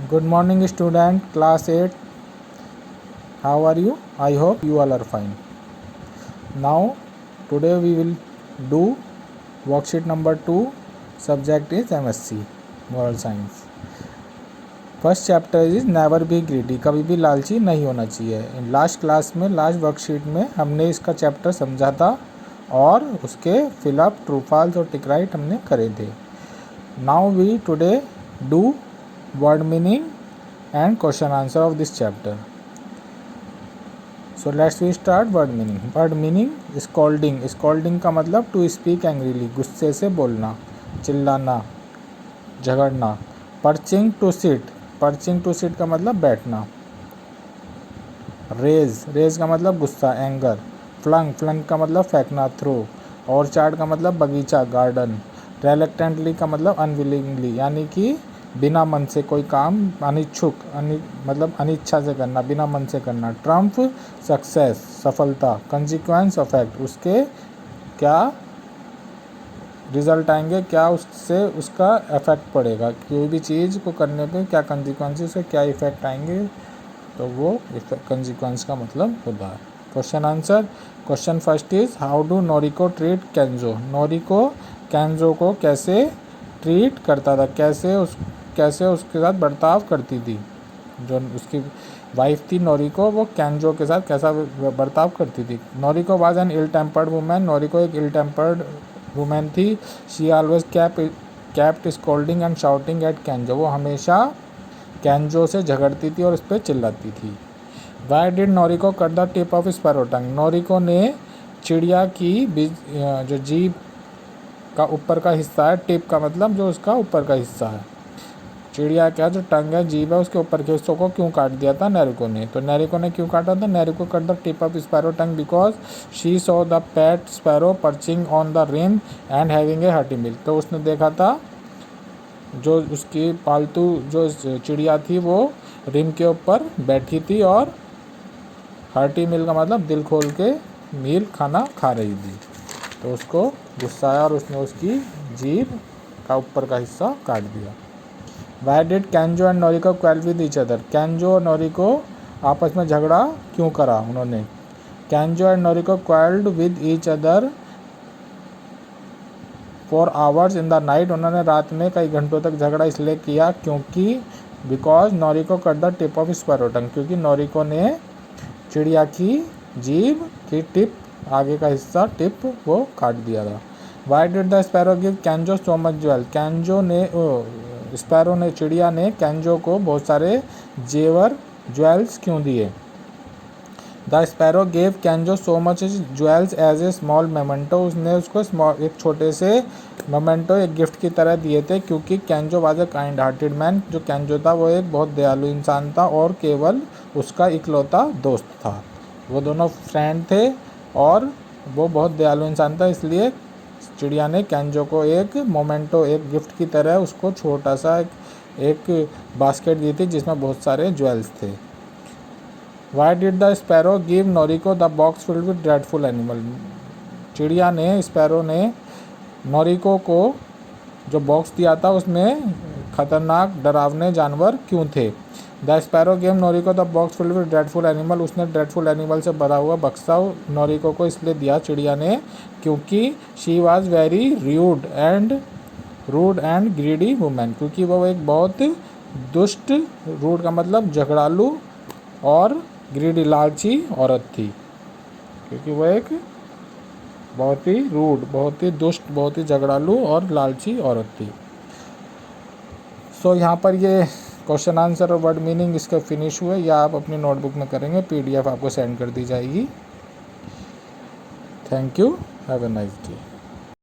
Good morning student, class 8. How are you? I hope you all are fine. Now today we will do worksheet number 2. Subject is MSc Moral Science. First chapter is never be greedy, कभी भी लालची नहीं होना चाहिए. Last class में last worksheet में हमने इसका चैप्टर समझा था और उसके फिलअप ट्रू फॉल्स और टिक राइट हमने करे थे. Now we today do word meaning and question answer of this chapter. So let's we start word meaning. Word meaning scolding. Scolding का मतलब to speak angrily, गुस्से से बोलना, चिल्लाना, झगड़ना. Perching to sit. Perching to sit का मतलब बैठना. Raise. Raise का मतलब गुस्सा, anger. Flung. Flung का मतलब फेंकना, throw. Orchard का मतलब बगीचा, garden. Reluctantly का मतलब unwillingly, यानी कि बिना मन से कोई काम, अनिच्छुक, मतलब अनिच्छा से करना, बिना मन से करना. ट्रम्प सक्सेस, सफलता. कंसिक्वेंस इफेक्ट, उसके क्या रिजल्ट आएंगे, क्या उससे उसका इफेक्ट पड़ेगा, कोई भी चीज़ को करने पे क्या कंसिक्वेंसेस से क्या इफेक्ट आएंगे, तो वो कंसिक्वेंस का मतलब होता है. Question answer. Question first is how do Noriko treat Kenzo. Noriko Kenzo को कैसे ट्रीट करता था, कैसे उसके साथ बर्ताव करती थी. जो उसकी वाइफ थी नोरिको, वो केंजो के साथ कैसा बर्ताव करती थी. Noriko was an ill tempered women. Noriko एक इल टेम्पर्ड वुमेन थी. She always kept scolding and shouting at Kenzo. वो हमेशा केंजो से झगड़ती थी और उस पर चिल्लाती थी. Why did Noriko cut the tip of sparrow tongue. नोरिको ने चिड़िया की जो जीभ का ऊपर का हिस्सा है, टिप का मतलब जो उसका ऊपर का हिस्सा है, चिड़िया क्या जो टंग है, जीभ है, उसके ऊपर के हिस्सों को क्यों काट दिया था नेरिको ने. तो नेरिको ने क्यों काटा था. Noriko cut the tip of sparrow tongue because she saw the pet sparrow perching on the rim and having a hearty milk. तो उसने देखा था जो उसकी पालतू जो चिड़िया थी वो रिम के ऊपर बैठी थी और हार्टी मिल का मतलब दिल खोल के मील खाना खा रही थी. तो उसको गुस्सा आया और उसने उसकी जीभ का ऊपर का हिस्सा काट दिया. Why did Kenjo and Noriko quarrel with each other? Kenjo और Noriko आपस में झगड़ा क्यों करा उन्होंने. Kenjo and Noriko quarreled with each other for hours in the night. उन्होंने रात में कई घंटों तक झगड़ा इसलिए किया क्योंकि because Noriko cut the tip of sparrow tongue, क्योंकि नोरिको ने चिड़िया की जीभ की टिप, आगे का हिस्सा टिप, वो काट दिया था. Why did the sparrow give Kenjo so much jewel? Kenjo ने स्पैरो ने, चिड़िया ने केंजो को बहुत सारे जेवर ज्वेल्स क्यों दिए. द स्पैरो गेव केंजो so much jewels as a small memento. उसने उसको एक छोटे से मोमेंटो, एक गिफ्ट की तरह दिए थे क्योंकि Kenzo was a kind hearted man. जो केंजो था वो एक बहुत दयालु इंसान था और केवल उसका इकलौता दोस्त था. वो दोनों फ्रेंड थे और वो बहुत दयालु इंसान था, इसलिए चिड़िया ने केंजो को एक मोमेंटो, एक गिफ्ट की तरह उसको छोटा सा एक बास्केट दी थी जिसमें बहुत सारे ज्वेल्स थे. Why did the sparrow give Noriko the box filled with dreadful animal. चिड़िया ने, स्पैरो ने नोरिको को जो बॉक्स दिया था उसमें खतरनाक डरावने जानवर क्यों थे. The sparrow gave Noriko the box filled with dreadful animal. उसने ड्रेडफुल एनिमल से भरा हुआ बक्सा नोरिको को इसलिए दिया, चिड़िया ने, क्योंकि she was very rude and greedy women. क्योंकि वो एक बहुत दुष्ट, रूड का मतलब झगड़ालू, और ग्रीडी लालची औरत थी. क्योंकि वो एक बहुत ही रूड, बहुत ही दुष्ट, बहुत ही झगड़ालू और लालची औरत थी. सो यहाँ पर ये क्वेश्चन आंसर और वर्ड मीनिंग इसके फिनिश हुए, या आप अपनी नोटबुक में करेंगे, PDF आपको सेंड कर दी जाएगी. Thank you. Have a nice day.